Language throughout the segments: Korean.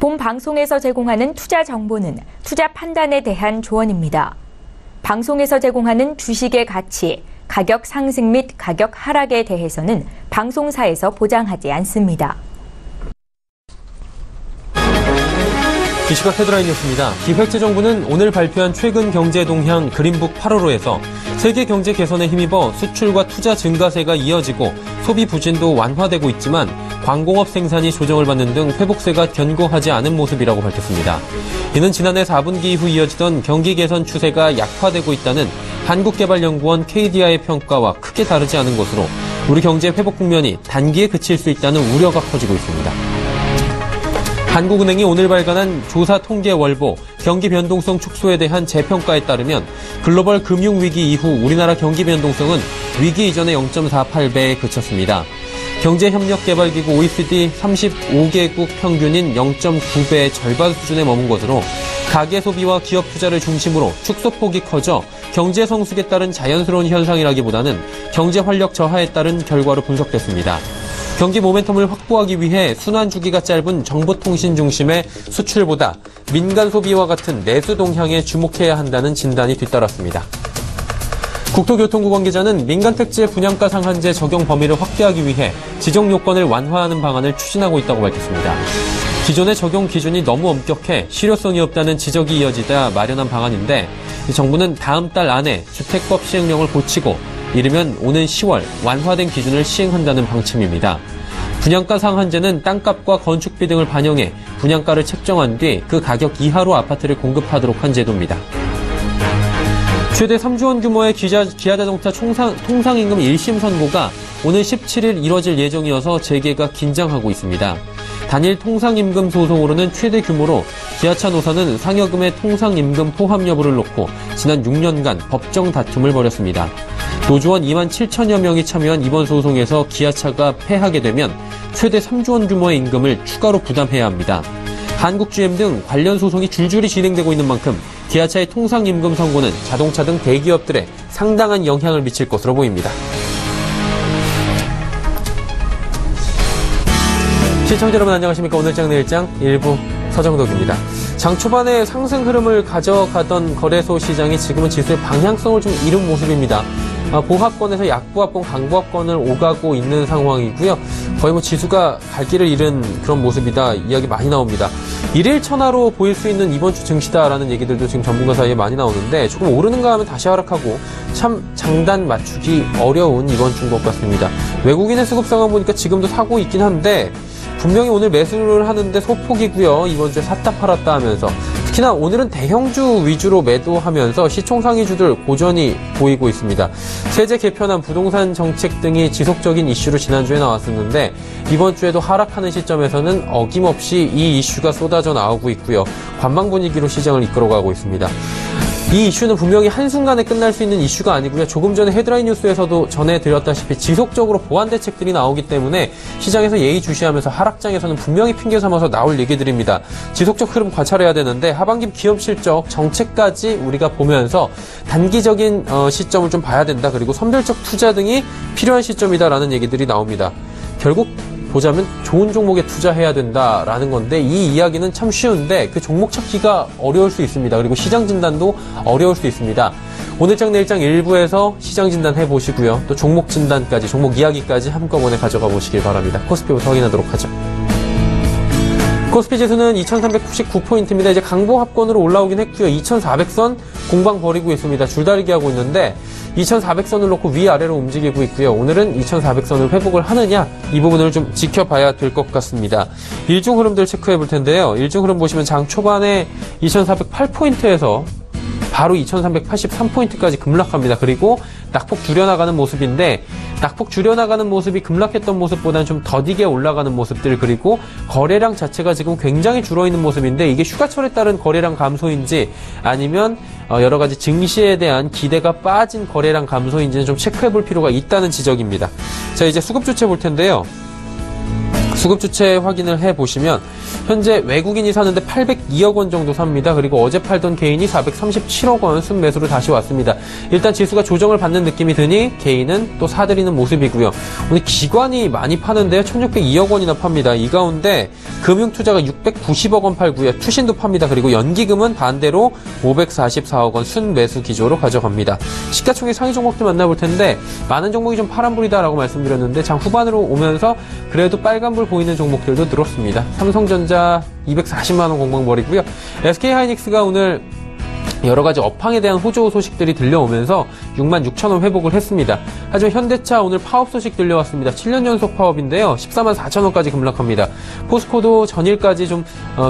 본 방송에서 제공하는 투자 정보는 투자 판단에 대한 조언입니다. 방송에서 제공하는 주식의 가치, 가격 상승 및 가격 하락에 대해서는 방송사에서 보장하지 않습니다. 이 시각 헤드라인 뉴스입니다. 기획재정부는 오늘 발표한 최근 경제 동향 그린북 8호로에서 세계 경제 개선에 힘입어 수출과 투자 증가세가 이어지고 소비 부진도 완화되고 있지만 광공업 생산이 조정을 받는 등 회복세가 견고하지 않은 모습이라고 밝혔습니다. 이는 지난해 4분기 이후 이어지던 경기 개선 추세가 약화되고 있다는 한국개발연구원 KDI의 평가와 크게 다르지 않은 것으로 우리 경제 회복 국면이 단기에 그칠 수 있다는 우려가 커지고 있습니다. 한국은행이 오늘 발간한 조사 통계 월보 경기 변동성 축소에 대한 재평가에 따르면 글로벌 금융위기 이후 우리나라 경기 변동성은 위기 이전의 0.48배에 그쳤습니다. 경제협력개발기구 OECD 35개국 평균인 0.9배의 절반 수준에 머문 것으로 가계 소비와 기업 투자를 중심으로 축소폭이 커져 경제 성숙에 따른 자연스러운 현상이라기보다는 경제 활력 저하에 따른 결과로 분석됐습니다. 경기 모멘텀을 확보하기 위해 순환 주기가 짧은 정보통신 중심의 수출보다 민간 소비와 같은 내수 동향에 주목해야 한다는 진단이 뒤따랐습니다. 국토교통부 관계자는 민간 택지의 분양가 상한제 적용 범위를 확대하기 위해 지정 요건을 완화하는 방안을 추진하고 있다고 밝혔습니다. 기존의 적용 기준이 너무 엄격해 실효성이 없다는 지적이 이어지다 마련한 방안인데 정부는 다음 달 안에 주택법 시행령을 고치고 이르면 오는 10월 완화된 기준을 시행한다는 방침입니다. 분양가 상한제는 땅값과 건축비 등을 반영해 분양가를 책정한 뒤 그 가격 이하로 아파트를 공급하도록 한 제도입니다. 최대 3조 원 규모의 기아자동차 통상임금 1심 선고가 오늘 17일 이뤄질 예정이어서 재개가 긴장하고 있습니다. 단일 통상임금 소송으로는 최대 규모로 기아차 노사는 상여금의 통상임금 포함 여부를 놓고 지난 6년간 법정 다툼을 벌였습니다. 노조원 2만 7천여 명이 참여한 이번 소송에서 기아차가 패하게 되면 최대 3조 원 규모의 임금을 추가로 부담해야 합니다. 한국GM 등 관련 소송이 줄줄이 진행되고 있는 만큼 기아차의 통상임금 선고는 자동차 등 대기업들에 상당한 영향을 미칠 것으로 보입니다. 시청자 여러분 안녕하십니까. 오늘장 내일장 일부 서정덕입니다. 장 초반에 상승 흐름을 가져가던 거래소 시장이 지금은 지수의 방향성을 좀 잃은 모습입니다. 보합권에서 약보합권, 강보합권을 오가고 있는 상황이고요. 거의 지수가 갈 길을 잃은 그런 모습이다 이야기 많이 나옵니다. 일일 천하로 보일 수 있는 이번 주 증시다라는 얘기들도 지금 전문가 사이에 많이 나오는데 조금 오르는가 하면 다시 하락하고 참 장단 맞추기 어려운 이번 주인 것 같습니다. 외국인의 수급 상황 보니까 지금도 사고 있긴 한데 분명히 오늘 매수를 하는데 소폭이고요. 이번 주에 샀다 팔았다 하면서 특히나 오늘은 대형주 위주로 매도하면서 시총상위주들 고전이 보이고 있습니다. 세제 개편안, 부동산 정책 등이 지속적인 이슈로 지난주에 나왔었는데 이번 주에도 하락하는 시점에서는 어김없이 이 이슈가 쏟아져 나오고 있고요. 관망 분위기로 시장을 이끌어가고 있습니다. 이 이슈는 분명히 한순간에 끝날 수 있는 이슈가 아니고요. 조금 전에 헤드라인 뉴스에서도 전해드렸다시피 지속적으로 보완 대책들이 나오기 때문에 시장에서 예의주시하면서 하락장에서는 분명히 핑계 삼아서 나올 얘기들입니다. 지속적 흐름 관찰해야 되는데 하반기 기업 실적, 정책까지 우리가 보면서 단기적인 시점을 좀 봐야 된다. 그리고 선별적 투자 등이 필요한 시점이다라는 얘기들이 나옵니다. 결국 보자면 좋은 종목에 투자해야 된다라는 건데 이 이야기는 참 쉬운데 그 종목 찾기가 어려울 수 있습니다. 그리고 시장 진단도 어려울 수 있습니다. 오늘장 내일장 일부에서 시장 진단 해보시고요. 또 종목 진단까지, 종목 이야기까지 한꺼번에 가져가 보시길 바랍니다. 코스피부터 확인하도록 하죠. 코스피 지수는 2399포인트입니다. 이제 강보합권으로 올라오긴 했고요. 2400선 공방 벌이고 있습니다. 줄다리기 하고 있는데 2400선을 놓고 위아래로 움직이고 있고요. 오늘은 2400선을 회복을 하느냐 이 부분을 좀 지켜봐야 될 것 같습니다. 일중 흐름들 체크해 볼 텐데요. 일중 흐름 보시면 장 초반에 2408포인트에서 바로 2383포인트까지 급락합니다. 그리고 낙폭 줄여나가는 모습인데 낙폭 줄여나가는 모습이 급락했던 모습보다는 좀 더디게 올라가는 모습들 그리고 거래량 자체가 지금 굉장히 줄어있는 모습인데 이게 휴가철에 따른 거래량 감소인지 아니면 여러 가지 증시에 대한 기대가 빠진 거래량 감소인지는 좀 체크해 볼 필요가 있다는 지적입니다. 자, 이제 수급 주체 볼 텐데요. 수급 주체 확인을 해보시면 현재 외국인이 사는데 802억 원 정도 삽니다. 그리고 어제 팔던 개인이 437억 원 순매수로 다시 왔습니다. 일단 지수가 조정을 받는 느낌이 드니 개인은 또 사들이는 모습이고요. 오늘 기관이 많이 파는데요. 1602억 원이나 팝니다. 이 가운데 금융투자가 690억 원 팔고요. 투신도 팝니다. 그리고 연기금은 반대로 544억 원 순매수 기조로 가져갑니다. 시가총액 상위 종목들 만나볼 텐데 많은 종목이 좀 파란불이다라고 말씀드렸는데 장 후반으로 오면서 그래도 빨간불 보이는 종목들도 늘었습니다. 삼성전자 240만 원 공방벌이고요. SK하이닉스가 오늘 여러 가지 업황에 대한 호조 소식들이 들려오면서 6만 6천 원 회복을 했습니다. 하지만 현대차 오늘 파업 소식 들려왔습니다. 7년 연속 파업인데요. 14만 4천 원까지 급락합니다. 포스코도 전일까지 좀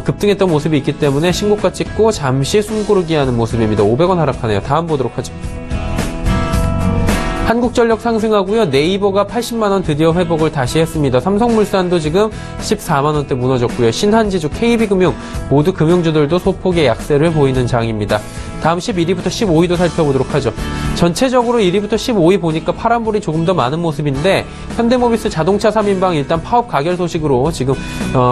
급등했던 모습이 있기 때문에 신고가 찍고 잠시 숨고르기 하는 모습입니다. 500원 하락하네요. 다음 보도록 하죠. 한국전력 상승하고요. 네이버가 80만원 드디어 회복을 다시 했습니다. 삼성물산도 지금 14만원대 무너졌고요. 신한지주, KB금융 모두 금융주들도 소폭의 약세를 보이는 장입니다. 다음 11위부터 15위도 살펴보도록 하죠. 전체적으로 1위부터 15위 보니까 파란불이 조금 더 많은 모습인데 현대모비스 자동차 3인방 일단 파업 가결 소식으로 지금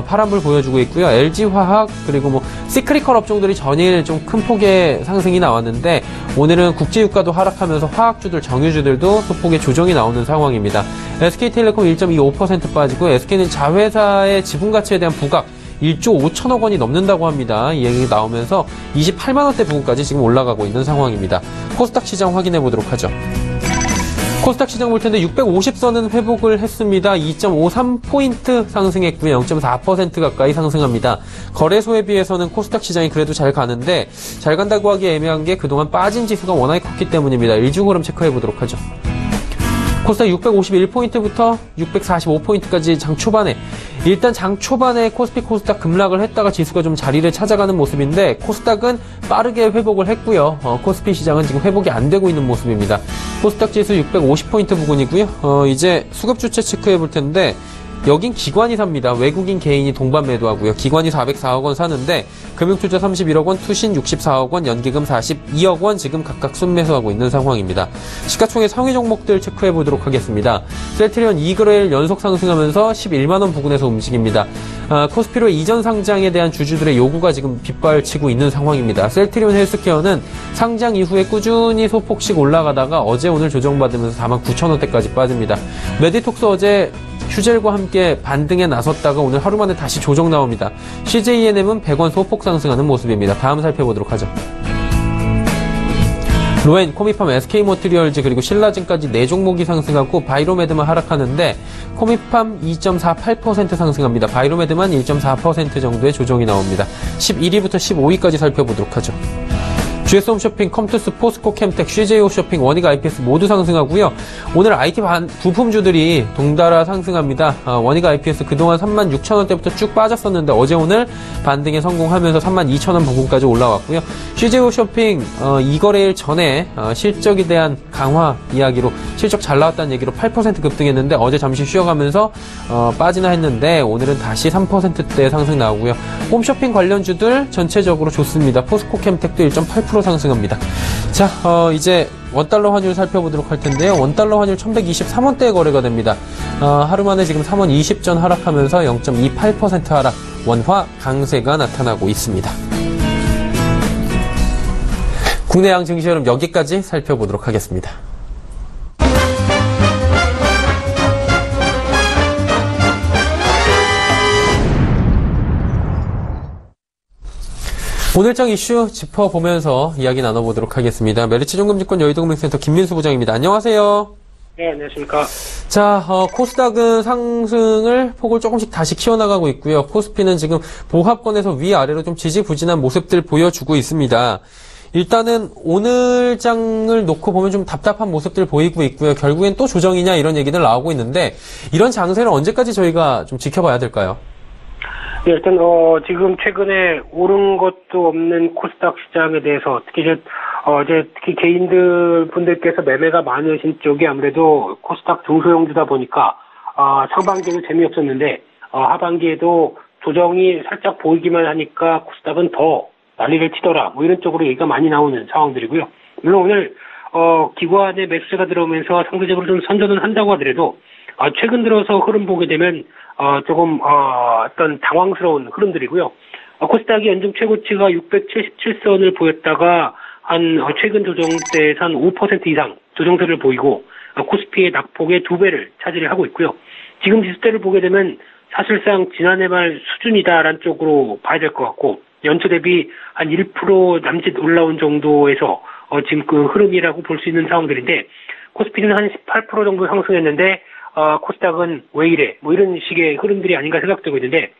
파란불 보여주고 있고요. LG화학 그리고 뭐 시크릿컬 업종들이 전일 좀 큰 폭의 상승이 나왔는데 오늘은 국제유가도 하락하면서 화학주들, 정유주들도 소폭의 조정이 나오는 상황입니다. SK텔레콤 1.25% 빠지고 SK는 자회사의 지분가치에 대한 부각 1조 5천억 원이 넘는다고 합니다. 이 얘기 나오면서 28만 원대 부근까지 지금 올라가고 있는 상황입니다. 코스닥 시장 확인해 보도록 하죠. 코스닥 시장 볼 텐데 650선은 회복을 했습니다. 2.53포인트 상승했고요. 0.4% 가까이 상승합니다. 거래소에 비해서는 코스닥 시장이 그래도 잘 가는데 잘 간다고 하기 애매한 게 그동안 빠진 지수가 워낙에 컸기 때문입니다. 일중 흐름 체크해 보도록 하죠. 코스닥 651포인트부터 645포인트까지 장 초반에 일단 장 초반에 코스피 코스닥 급락을 했다가 지수가 좀 자리를 찾아가는 모습인데 코스닥은 빠르게 회복을 했고요. 코스피 시장은 지금 회복이 안 되고 있는 모습입니다. 코스닥 지수 650포인트 부근이고요. 이제 수급 주체 체크해 볼 텐데 여긴 기관이 삽니다. 외국인 개인이 동반 매도하고요. 기관이 404억 원 사는데 금융투자 31억 원, 투신 64억 원, 연기금 42억 원 지금 각각 순매수하고 있는 상황입니다. 시가총액 상위 종목들 체크해 보도록 하겠습니다. 셀트리온 2거래일 연속 상승하면서 11만 원 부근에서 움직입니다. 코스피로 이전 상장에 대한 주주들의 요구가 지금 빗발치고 있는 상황입니다. 셀트리온 헬스케어는 상장 이후에 꾸준히 소폭씩 올라가다가 어제 오늘 조정받으면서 49,000원대까지 빠집니다. 메디톡스 어제 휴젤과 함께 반등에 나섰다가 오늘 하루 만에 다시 조정 나옵니다. CJENM은 100원 소폭 상승하는 모습입니다. 다음 살펴보도록 하죠. 로엔, 코미팜, SK모트리얼즈 그리고 신라진까지 4종목이 상승하고 바이로메드만 하락하는데 코미팜 2.48% 상승합니다. 바이로메드만 1.4% 정도의 조정이 나옵니다. 11위부터 15위까지 살펴보도록 하죠. GS홈쇼핑, 컴투스, 포스코, 캠텍, CJ홈쇼핑, 원익 IPS 모두 상승하고요. 오늘 IT 부품주들이 동달아 상승합니다. 원익 IPS 그동안 36,000원대부터 쭉 빠졌었는데 어제 오늘 반등에 성공하면서 32,000원 부근까지 올라왔고요. CJ홈쇼핑 2거래일 전에 실적에 대한 강화 이야기로 실적 잘 나왔다는 얘기로 8% 급등했는데 어제 잠시 쉬어가면서 빠지나 했는데 오늘은 다시 3%대 상승 나오고요. 홈쇼핑 관련주들 전체적으로 좋습니다. 포스코, 캠텍도 1.8% 상승합니다. 자, 이제 원달러 환율 살펴보도록 할 텐데요. 원달러 환율 1123원대에 거래가 됩니다. 하루 만에 지금 3원 20전 하락하면서 0.28% 하락, 원화 강세가 나타나고 있습니다. 국내양 증시 흐름 여기까지 살펴보도록 하겠습니다. 오늘장 이슈 짚어보면서 이야기 나눠보도록 하겠습니다. 메리츠증권증권 여의도금융센터 김민수 부장입니다. 안녕하세요. 네, 안녕하십니까. 자, 코스닥은 상승을 폭을 조금씩 다시 키워나가고 있고요. 코스피는 지금 보합권에서 위아래로 좀 지지부진한 모습들 보여주고 있습니다. 일단은 오늘 장을 놓고 보면 좀 답답한 모습들 보이고 있고요. 결국엔 또 조정이냐 이런 얘기들 나오고 있는데 이런 장세를 언제까지 저희가 좀 지켜봐야 될까요? 네, 일단 지금 최근에 오른 것도 없는 코스닥 시장에 대해서 특히 특히 개인들 분들께서 매매가 많으신 쪽이 아무래도 코스닥 중소형주다 보니까 상반기에도 재미없었는데 하반기에도 조정이 살짝 보이기만 하니까 코스닥은 더 난리를 치더라 뭐 이런 쪽으로 얘기가 많이 나오는 상황들이고요. 물론 오늘 기관의 매수세가 들어오면서 상대적으로 좀 선전은 한다고 하더라도 최근 들어서 흐름 보게 되면 조금 어떤 당황스러운 흐름들이고요. 코스닥이 연중 최고치가 677선을 보였다가 최근 조정 때에서 한 5% 이상 조정세를 보이고 코스피의 낙폭의 2배를 차지를 하고 있고요. 지금 지수대를 보게 되면 사실상 지난해 말 수준이다라는 쪽으로 봐야 될 것 같고 연초 대비 한 1% 남짓 올라온 정도에서 지금 그 흐름이라고 볼 수 있는 상황들인데 코스피는 한 18% 정도 상승했는데 코스닥은 왜 이래? 뭐 이런 식의 흐름들이 아닌가 생각되고 있는데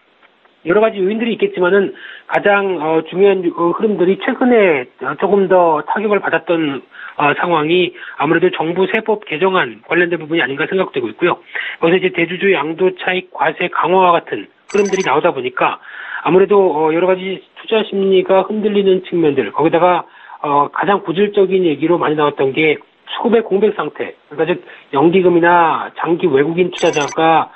여러 가지 요인들이 있겠지만은 가장 중요한 흐름들이 최근에 조금 더 타격을 받았던 상황이 아무래도 정부 세법 개정안 관련된 부분이 아닌가 생각되고 있고요. 그래서 이제 대주주 양도 차익 과세 강화와 같은 흐름들이 나오다 보니까 아무래도 여러 가지 투자 심리가 흔들리는 측면들 거기다가 가장 고질적인 얘기로 많이 나왔던 게 수급의 공백 상태. 그러니까 즉 연기금이나 장기 외국인 투자자가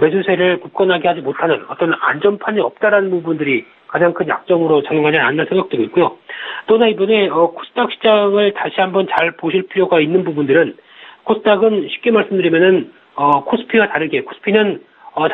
매수세를 굳건하게 하지 못하는 어떤 안전판이 없다라는 부분들이 가장 큰 약점으로 작용하지 않나 생각되고 있고요. 또나 이번에 코스닥 시장을 다시 한번 잘 보실 필요가 있는 부분들은 코스닥은 쉽게 말씀드리면은 코스피와 다르게 코스피는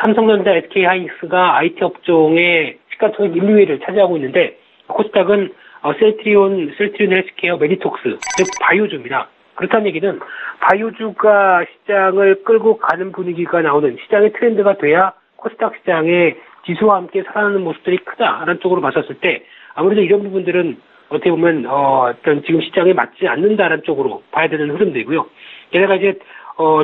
삼성전자, SK하이닉스가 IT 업종의 시가총액 1, 2위를 차지하고 있는데 코스닥은 셀트리온 헬스케어, 메디톡스, 즉 바이오주입니다. 그렇다는 얘기는 바이오주가 시장을 끌고 가는 분위기가 나오는 시장의 트렌드가 돼야 코스닥 시장의 지수와 함께 살아나는 모습들이 크다라는 쪽으로 봤었을 때 아무래도 이런 부분들은 어떻게 보면 어떤 지금 시장에 맞지 않는다라는 쪽으로 봐야 되는 흐름들이고요. 게다가 이제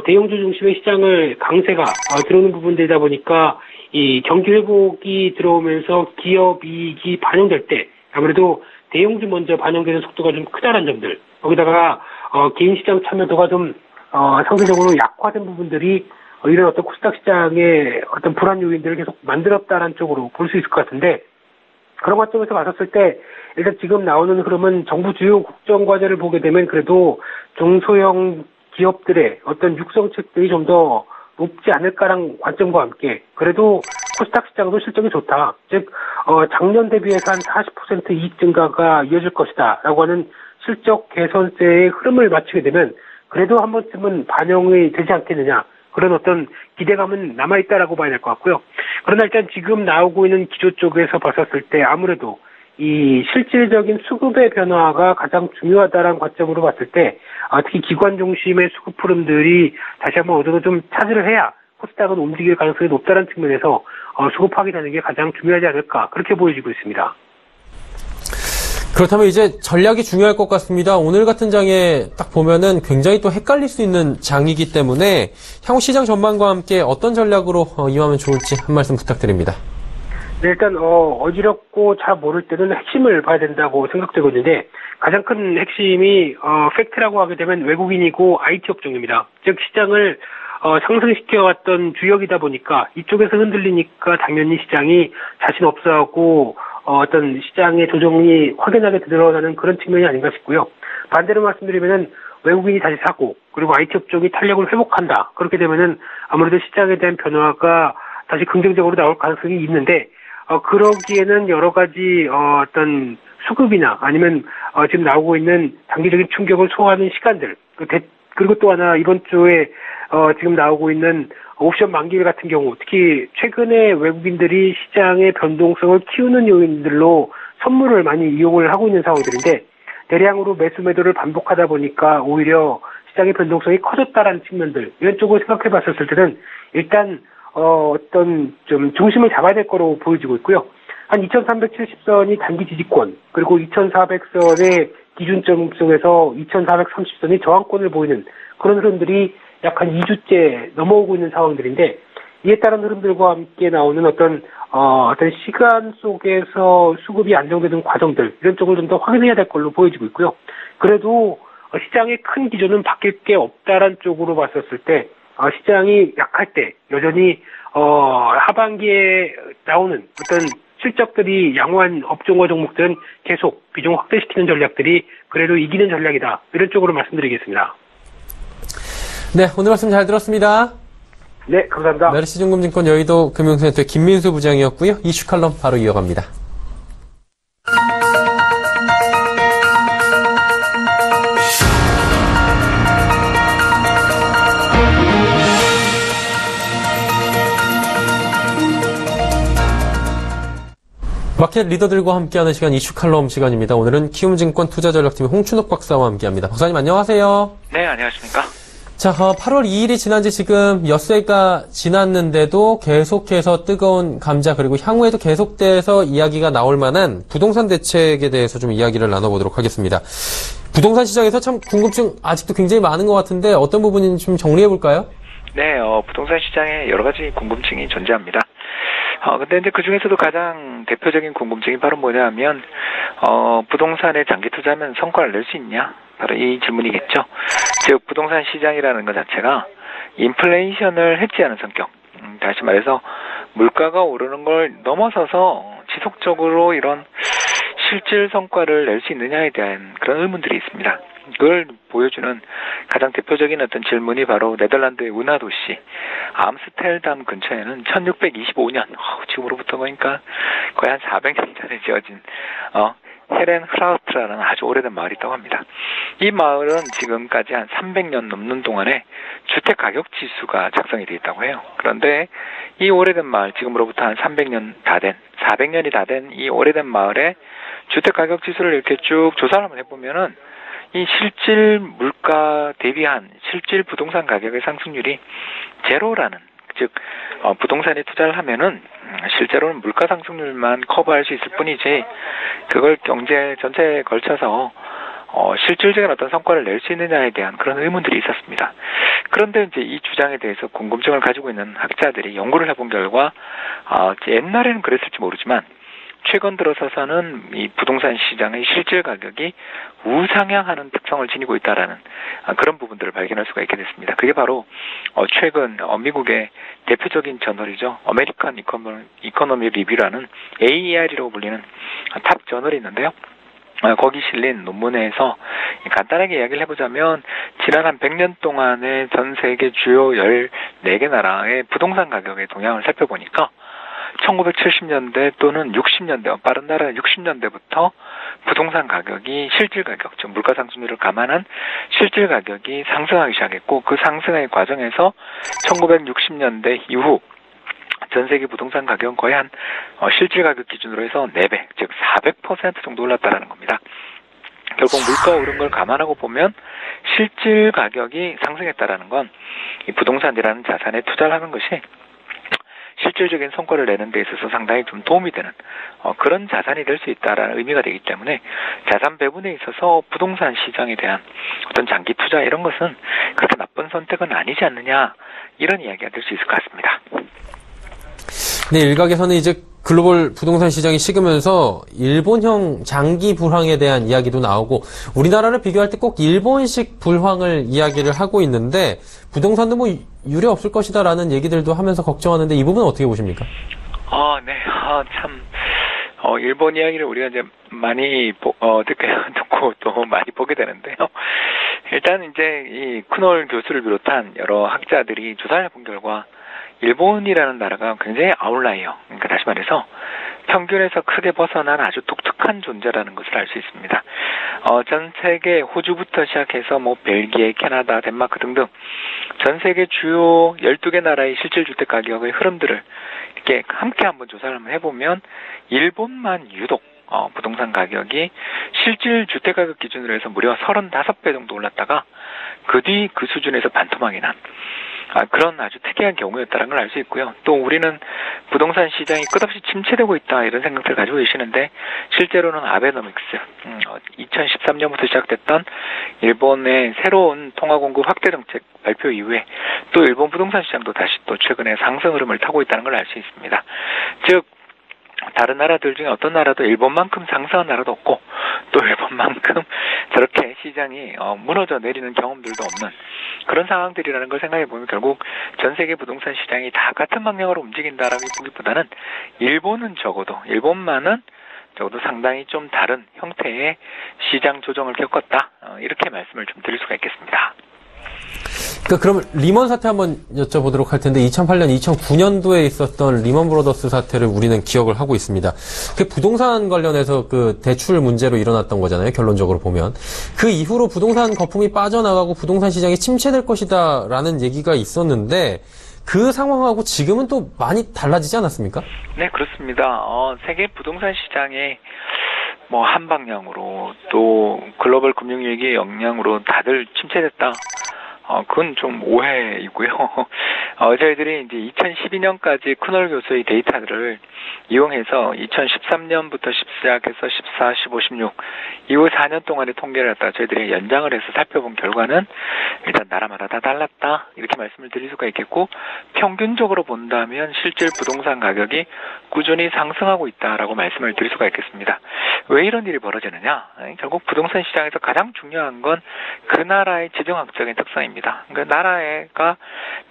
대형주 중심의 시장을 강세가 들어오는 부분들이다 보니까 이 경기 회복이 들어오면서 기업 이익이 반영될 때 아무래도 대형주 먼저 반영되는 속도가 좀 크다라는 점들 거기다가 개인 시장 참여도가 좀 상대적으로 약화된 부분들이 이런 어떤 코스닥 시장의 어떤 불안 요인들을 계속 만들었다는 쪽으로 볼 수 있을 것 같은데 그런 관점에서 봤었을 때 일단 지금 나오는 흐름은 정부 주요 국정 과제를 보게 되면 그래도 중소형 기업들의 어떤 육성책들이 좀 더 높지 않을까라는 관점과 함께 그래도 코스닥 시장도 실적이 좋다. 즉 작년 대비해서 한 40% 이익 증가가 이어질 것이다라고 하는 실적 개선세의 흐름을 맞추게 되면 그래도 한 번쯤은 반영이 되지 않겠느냐. 그런 어떤 기대감은 남아있다라고 봐야 될 것 같고요. 그러나 일단 지금 나오고 있는 기조 쪽에서 봤었을 때 아무래도 이 실질적인 수급의 변화가 가장 중요하다라는 관점으로 봤을 때 특히 기관 중심의 수급 흐름들이 다시 한번 어느 정도 좀 차지를 해야 코스닥은 움직일 가능성이 높다는 측면에서 수급 확인하는 게 가장 중요하지 않을까 그렇게 보여지고 있습니다. 그렇다면 이제 전략이 중요할 것 같습니다. 오늘 같은 장에 딱 보면은 굉장히 또 헷갈릴 수 있는 장이기 때문에 향후 시장 전망과 함께 어떤 전략으로 임하면 좋을지 한 말씀 부탁드립니다. 네, 일단 어지럽고 잘 모를 때는 핵심을 봐야 된다고 생각되고 있는데 가장 큰 핵심이 팩트라고 하게 되면 외국인이고 IT 업종입니다. 즉 시장을 상승시켜왔던 주역이다 보니까 이쪽에서 흔들리니까 당연히 시장이 자신 없어하고 어떤 시장의 조정이 확연하게 드러나는 그런 측면이 아닌가 싶고요. 반대로 말씀드리면은 외국인이 다시 사고 그리고 IT 업종이 탄력을 회복한다. 그렇게 되면은 아무래도 시장에 대한 변화가 다시 긍정적으로 나올 가능성이 있는데 그러기에는 여러 가지 어떤 수급이나 아니면 지금 나오고 있는 단기적인 충격을 소화하는 시간들 그리고 또 하나 이번 주에 지금 나오고 있는 옵션 만기일 같은 경우 특히 최근에 외국인들이 시장의 변동성을 키우는 요인들로 선물을 많이 이용을 하고 있는 상황들인데 대량으로 매수 매도를 반복하다 보니까 오히려 시장의 변동성이 커졌다라는 측면들 이런 쪽을 생각해 봤었을 때는 일단 어떤 좀 중심을 잡아야 될 거로 보여지고 있고요. 한 2370선이 단기 지지권 그리고 2400선의 기준점 속에서 2430선이 저항권을 보이는 그런 흐름들이 약 한 2주째 넘어오고 있는 상황들인데 이에 따른 흐름들과 함께 나오는 어떤 시간 속에서 수급이 안정되는 과정들 이런 쪽을 좀 더 확인해야 될 걸로 보여지고 있고요. 그래도 시장의 큰 기조는 바뀔 게 없다란 쪽으로 봤었을 때 시장이 약할 때 여전히 하반기에 나오는 어떤 실적들이 양호한 업종과 종목들은 계속 비중 확대시키는 전략들이 그래도 이기는 전략이다. 이런 쪽으로 말씀드리겠습니다. 네, 오늘 말씀 잘 들었습니다. 네, 감사합니다. 메르시증권증권 여의도 금융센터의 김민수 부장이었고요. 이슈 칼럼 바로 이어갑니다. 마켓 리더들과 함께하는 시간 이슈 칼럼 시간입니다. 오늘은 키움증권 투자전략팀의 홍춘옥 박사와 함께합니다. 박사님 안녕하세요. 네, 안녕하십니까. 자, 8월 2일이 지난 지 지금 엿새가 지났는데도 계속해서 뜨거운 감자 그리고 향후에도 계속돼서 이야기가 나올 만한 부동산 대책에 대해서 좀 이야기를 나눠보도록 하겠습니다. 부동산 시장에서 참 궁금증 아직도 굉장히 많은 것 같은데 어떤 부분인지 좀 정리해볼까요? 네, 부동산 시장에 여러 가지 궁금증이 존재합니다. 근데 이제 그 중에서도 가장 대표적인 궁금증이 바로 뭐냐면, 부동산에 장기 투자하면 성과를 낼 수 있냐? 바로 이 질문이겠죠. 즉, 부동산 시장이라는 것 자체가 인플레이션을 해치하는 성격. 다시 말해서 물가가 오르는 걸 넘어서서 지속적으로 이런 실질 성과를 낼 수 있느냐에 대한 그런 의문들이 있습니다. 그걸 보여주는 가장 대표적인 어떤 질문이 바로 네덜란드의 운하도시 암스텔담 근처에는 1625년 지금으로부터 보니까 거의 한 400년 전에 지어진 헤렌 흐라우트라는 아주 오래된 마을이 있다고 합니다. 이 마을은 지금까지 한 300년 넘는 동안에 주택 가격 지수가 작성이 되어 있다고 해요. 그런데 이 오래된 마을, 지금으로부터 한 400년이 다 된 이 오래된 마을의 주택 가격 지수를 이렇게 쭉 조사를 한번 해보면은 이 실질 물가 대비한 실질 부동산 가격의 상승률이 제로라는, 즉 부동산에 투자를 하면은 실제로는 물가 상승률만 커버할 수 있을 뿐이지 그걸 경제 전체에 걸쳐서 실질적인 어떤 성과를 낼 수 있느냐에 대한 그런 의문들이 있었습니다. 그런데 이제 이 주장에 대해서 궁금증을 가지고 있는 학자들이 연구를 해본 결과 옛날에는 그랬을지 모르지만 최근 들어서서는 이 부동산 시장의 실질 가격이 우상향하는 특성을 지니고 있다라는 그런 부분들을 발견할 수가 있게 됐습니다. 그게 바로 최근 미국의 대표적인 저널이죠. 아메리칸 이코노미 리뷰라는 AER이라고 불리는 탑 저널이 있는데요. 거기 실린 논문에서 간단하게 이야기를 해보자면 지난 한 100년 동안의 전 세계 주요 14개 나라의 부동산 가격의 동향을 살펴보니까 1970년대 또는 60년대, 빠른 나라는 60년대부터 부동산 가격이 실질 가격, 즉 물가 상승률을 감안한 실질 가격이 상승하기 시작했고 그 상승의 과정에서 1960년대 이후 전 세계 부동산 가격은 거의 한 실질 가격 기준으로 해서 4배, 즉 400% 정도 올랐다라는 겁니다. 결국 물가 오른 걸 감안하고 보면 실질 가격이 상승했다라는 건 이 부동산이라는 자산에 투자를 하는 것이 실질적인 성과를 내는 데 있어서 상당히 좀 도움이 되는 그런 자산이 될 수 있다라는 의미가 되기 때문에 자산 배분에 있어서 부동산 시장에 대한 어떤 장기 투자 이런 것은 그렇게 나쁜 선택은 아니지 않느냐 이런 이야기가 될 수 있을 것 같습니다. 네, 일각에서는 이제 글로벌 부동산 시장이 식으면서 일본형 장기 불황에 대한 이야기도 나오고 우리나라를 비교할 때 꼭 일본식 불황을 이야기를 하고 있는데 부동산도 뭐 유례 없을 것이다라는 얘기들도 하면서 걱정하는데 이 부분은 어떻게 보십니까? 네. 참 일본 이야기를 우리가 이제 많이 듣고 또 많이 보게 되는데요. 일단 이제 이 쿠놀 교수를 비롯한 여러 학자들이 조사를 해본 결과 일본이라는 나라가 굉장히 아웃라이어, 그러니까 다시 말해서 평균에서 크게 벗어난 아주 독특한 존재라는 것을 알 수 있습니다. 전 세계 호주부터 시작해서 벨기에, 캐나다, 덴마크 등등 전 세계 주요 12개 나라의 실질 주택 가격의 흐름들을 이렇게 함께 한번 조사를 한번 해보면 일본만 유독 부동산 가격이 실질 주택 가격 기준으로 해서 무려 35배 정도 올랐다가 그 뒤 그 수준에서 반토막이 난 그런 아주 특이한 경우였다는 걸 알 수 있고요. 또 우리는 부동산 시장이 끝없이 침체되고 있다 이런 생각들을 가지고 계시는데 실제로는 아베노믹스 2013년부터 시작됐던 일본의 새로운 통화 공급 확대 정책 발표 이후에 또 일본 부동산 시장도 다시 또 최근에 상승 흐름을 타고 있다는 걸 알 수 있습니다. 즉 다른 나라들 중에 어떤 나라도 일본만큼 상승한 나라도 없고 또 일본만큼 저렇게 시장이 무너져 내리는 경험들도 없는 그런 상황들이라는 걸 생각해 보면 결국 전 세계 부동산 시장이 다 같은 방향으로 움직인다라고 보기보다는 일본만은 적어도 상당히 좀 다른 형태의 시장 조정을 겪었다 이렇게 말씀을 좀 드릴 수가 있겠습니다. 그럼 리먼 사태 한번 여쭤보도록 할 텐데 2008년, 2009년도에 있었던 리먼 브로더스 사태를 우리는 기억을 하고 있습니다. 그 부동산 관련해서 그 대출 문제로 일어났던 거잖아요. 결론적으로 보면. 그 이후로 부동산 거품이 빠져나가고 부동산 시장이 침체될 것이다라는 얘기가 있었는데 그 상황하고 지금은 또 많이 달라지지 않았습니까? 네, 그렇습니다. 세계 부동산 시장에 뭐 한 방향으로 또 글로벌 금융위기의 영향으로 다들 침체됐다. 그건 좀 오해이고요. 저희들이 이제 2012년까지 크놀 교수의 데이터를 이용해서 2013년부터 시작해서 14, 15, 16 이후 4년 동안의 통계를 갖다가 저희들이 연장을 해서 살펴본 결과는 일단 나라마다 다 달랐다 이렇게 말씀을 드릴 수가 있겠고, 평균적으로 본다면 실질 부동산 가격이 꾸준히 상승하고 있다라고 말씀을 드릴 수가 있겠습니다. 왜 이런 일이 벌어지느냐? 결국 부동산 시장에서 가장 중요한 건 그 나라의 지정학적인 특성입니다. 그러니까 나라가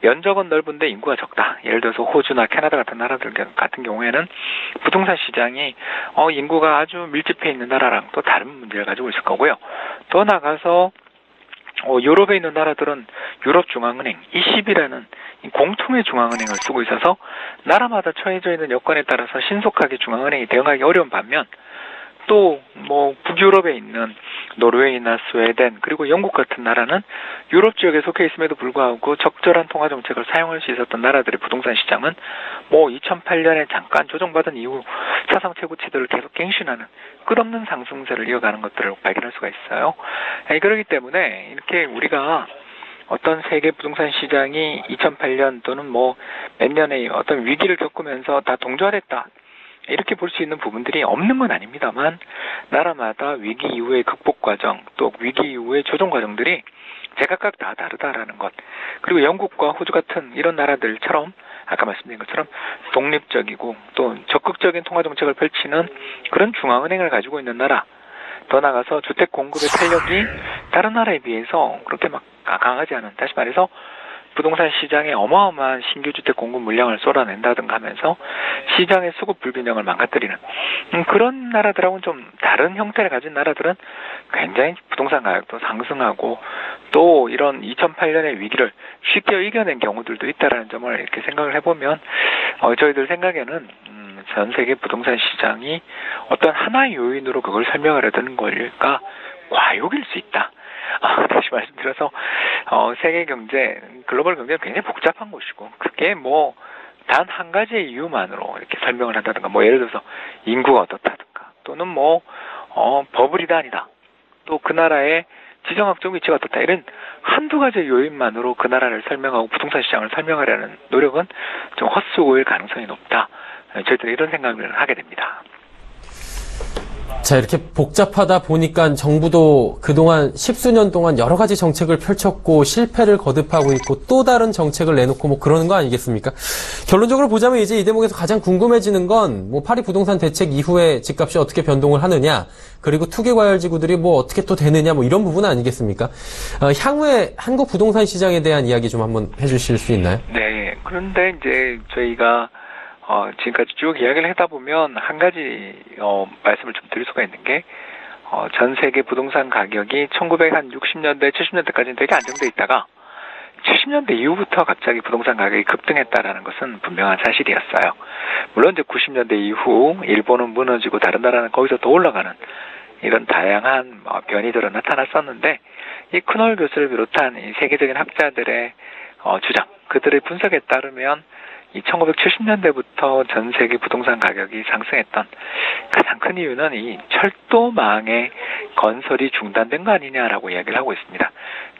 면적은 넓은데 인구가 적다. 예를 들어서 호주나 캐나다 같은 나라들 같은 경우에는 부동산 시장이 인구가 아주 밀집해 있는 나라랑 또 다른 문제를 가지고 있을 거고요. 더 나가서 유럽에 있는 나라들은 유럽중앙은행, ECB라는 공통의 중앙은행을 쓰고 있어서 나라마다 처해져 있는 여건에 따라서 신속하게 중앙은행이 대응하기 어려운 반면, 또 뭐 북유럽에 있는 노르웨이나 스웨덴 그리고 영국 같은 나라는 유럽 지역에 속해 있음에도 불구하고 적절한 통화 정책을 사용할 수 있었던 나라들의 부동산 시장은 뭐 2008년에 잠깐 조정받은 이후 사상 최고치들을 계속 갱신하는 끝없는 상승세를 이어가는 것들을 발견할 수가 있어요. 그렇기 때문에 이렇게 우리가 어떤 세계 부동산 시장이 2008년 또는 뭐 몇 년의 어떤 위기를 겪으면서 다 동조화됐다, 이렇게 볼 수 있는 부분들이 없는 건 아닙니다만, 나라마다 위기 이후의 극복 과정, 또 위기 이후의 조정 과정들이 제각각 다 다르다라는 것. 그리고 영국과 호주 같은 이런 나라들처럼 아까 말씀드린 것처럼 독립적이고 또 적극적인 통화 정책을 펼치는 그런 중앙은행을 가지고 있는 나라, 더 나아가서 주택 공급의 탄력이 다른 나라에 비해서 그렇게 막 강하지 않은, 다시 말해서 부동산 시장에 어마어마한 신규 주택 공급 물량을 쏟아낸다든가 하면서 시장의 수급 불균형을 망가뜨리는 그런 나라들하고는 좀 다른 형태를 가진 나라들은 굉장히 부동산 가격도 상승하고 또 이런 2008년의 위기를 쉽게 이겨낸 경우들도 있다라는 점을 이렇게 생각을 해보면 저희들 생각에는 전 세계 부동산 시장이 어떤 하나의 요인으로 그걸 설명하려 드는 걸까 과욕일 수 있다. 다시 말씀드려서 세계 경제, 글로벌 경제는 굉장히 복잡한 곳이고, 그게 뭐 단 한 가지의 이유만으로 이렇게 설명을 한다든가, 뭐 예를 들어서 인구가 어떻다든가, 또는 뭐 버블이다 아니다, 또 그 나라의 지정학적 위치가 어떻다, 이런 한두 가지 요인만으로 그 나라를 설명하고 부동산 시장을 설명하려는 노력은 좀 헛수고일 가능성이 높다. 저희들은 이런 생각을 하게 됩니다. 자, 이렇게 복잡하다 보니까 정부도 그동안 10수년 동안 여러 가지 정책을 펼쳤고 실패를 거듭하고 있고 또 다른 정책을 내놓고 뭐 그러는 거 아니겠습니까? 결론적으로 보자면 이제 이 대목에서 가장 궁금해지는 건 뭐 파리 부동산 대책 이후에 집값이 어떻게 변동을 하느냐, 그리고 투기과열지구들이 뭐 어떻게 또 되느냐, 뭐 이런 부분 아니겠습니까? 향후에 한국 부동산 시장에 대한 이야기 좀 한번 해주실 수 있나요? 네, 그런데 이제 저희가 지금까지 쭉 이야기를 하다 보면 한 가지 말씀을 좀 드릴 수가 있는 게, 전 세계 부동산 가격이 1960년대, 70년대까지는 되게 안정돼 있다가 70년대 이후부터 갑자기 부동산 가격이 급등했다라는 것은 분명한 사실이었어요. 물론 이제 90년대 이후 일본은 무너지고 다른 나라는 거기서 더 올라가는 이런 다양한 변이들은 나타났었는데, 이 크놀 교수를 비롯한 이 세계적인 학자들의 주장, 그들의 분석에 따르면 이 1970년대부터 전 세계 부동산 가격이 상승했던 가장 큰 이유는 이 철도망의 건설이 중단된 거 아니냐라고 이야기를 하고 있습니다.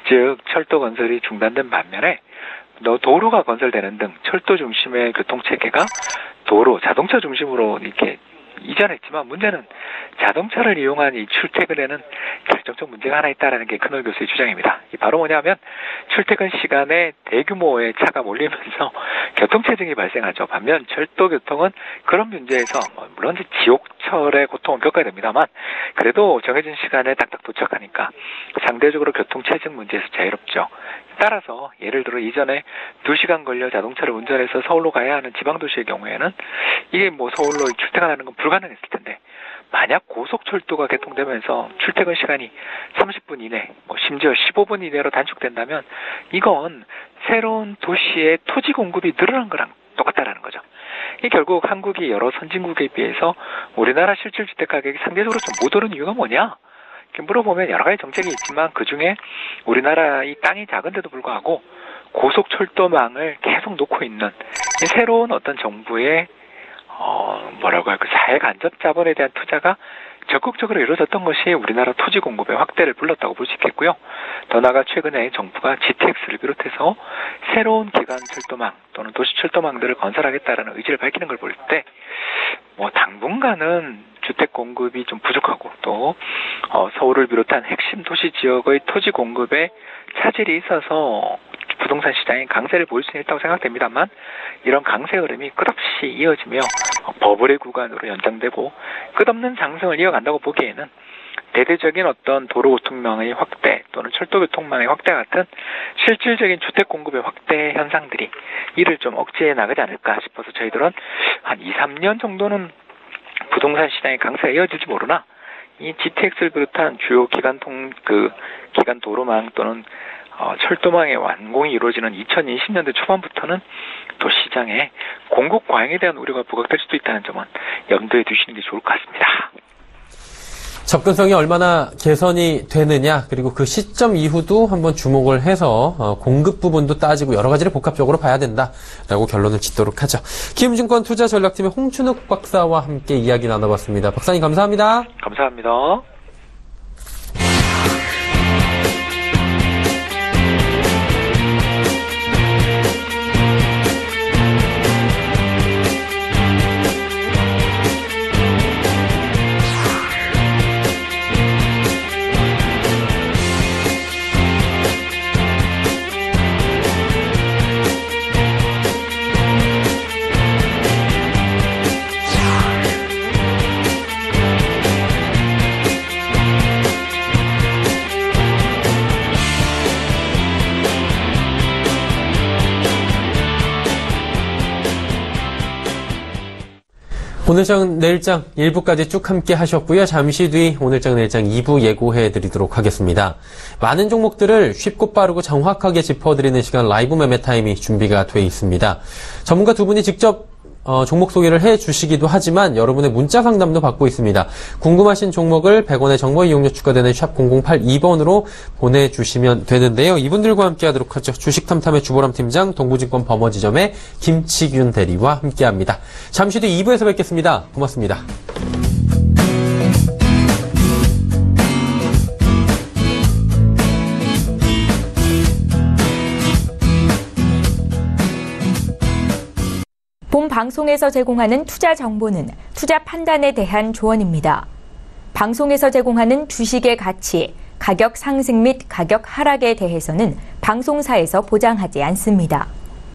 즉 철도 건설이 중단된 반면에 도로가 건설되는 등 철도 중심의 교통체계가 도로, 자동차 중심으로 이렇게 이전했지만, 문제는 자동차를 이용한 이 출퇴근에는 결정적 문제가 하나 있다는 게 크놀 교수의 주장입니다. 바로 뭐냐면 출퇴근 시간에 대규모의 차가 몰리면서 교통체증이 발생하죠. 반면 철도 교통은 그런 문제에서 물론 지옥철의 고통을 겪어야 됩니다만 그래도 정해진 시간에 딱딱 도착하니까 상대적으로 교통체증 문제에서 자유롭죠. 따라서 예를 들어 이전에 2시간 걸려 자동차를 운전해서 서울로 가야 하는 지방도시의 경우에는 이게 뭐 서울로 출퇴근하는 건 불가능했을 텐데, 만약 고속철도가 개통되면서 출퇴근 시간이 30분 이내, 뭐 심지어 15분 이내로 단축된다면 이건 새로운 도시의 토지 공급이 늘어난 거랑 똑같다라는 거죠. 이 결국 한국이 여러 선진국에 비해서 우리나라 실질 주택 가격이 상대적으로 좀 못 오른 이유가 뭐냐? 이렇게 물어보면 여러 가지 정책이 있지만 그중에 우리나라 이 땅이 작은데도 불구하고 고속철도망을 계속 놓고 있는 이 새로운 어떤 정부의 그 사회 간접 자본에 대한 투자가 적극적으로 이루어졌던 것이 우리나라 토지 공급의 확대를 불렀다고 볼 수 있겠고요. 더 나아가 최근에 정부가 GTX를 비롯해서 새로운 기간 철도망 또는 도시 철도망들을 건설하겠다라는 의지를 밝히는 걸 볼 때 당분간은 주택 공급이 좀 부족하고 또 서울을 비롯한 핵심 도시 지역의 토지 공급에 차질이 있어서 부동산 시장이 강세를 보일 수는 있다고 생각됩니다만 이런 강세 흐름이 끝없이 이어지며 버블의 구간으로 연장되고 끝없는 상승을 이어간다고 보기에는 대대적인 어떤 도로교통망의 확대 또는 철도교통망의 확대 같은 실질적인 주택 공급의 확대 현상들이 이를 좀 억제해 나가지 않을까 싶어서 저희들은 한 2, 3년 정도는 부동산 시장의 강세가 이어질지 모르나 이 GTX를 비롯한 주요 기간 도로망 또는 철도망의 완공이 이루어지는 2020년대 초반부터는 또 시장에 공급 과잉에 대한 우려가 부각될 수도 있다는 점은 염두에 두시는 게 좋을 것 같습니다. 접근성이 얼마나 개선이 되느냐, 그리고 그 시점 이후도 한번 주목을 해서 공급 부분도 따지고 여러 가지를 복합적으로 봐야 된다라고 결론을 짓도록 하죠. 키움증권 투자전략팀의 홍춘욱 박사와 함께 이야기 나눠봤습니다. 박사님 감사합니다. 감사합니다. 오늘장 내일장 1부까지 쭉 함께 하셨고요. 잠시 뒤 오늘장 내일장 2부 예고해드리도록 하겠습니다. 많은 종목들을 쉽고 빠르고 정확하게 짚어드리는 시간 라이브 매매 타임이 준비가 돼 있습니다. 전문가 두 분이 직접 종목 소개를 해주시기도 하지만 여러분의 문자 상담도 받고 있습니다. 궁금하신 종목을 100원의 정보 이용료 추가되는 샵 0082번으로 보내주시면 되는데요. 이분들과 함께 하도록 하죠. 주식탐탐의 주보람 팀장, 동부증권 범어지점의 김치균 대리와 함께합니다. 잠시 뒤 2부에서 뵙겠습니다. 고맙습니다. 본 방송에서 제공하는 투자 정보는 투자 판단에 대한 조언입니다. 방송에서 제공하는 주식의 가치, 가격 상승 및 가격 하락에 대해서는 방송사에서 보장하지 않습니다.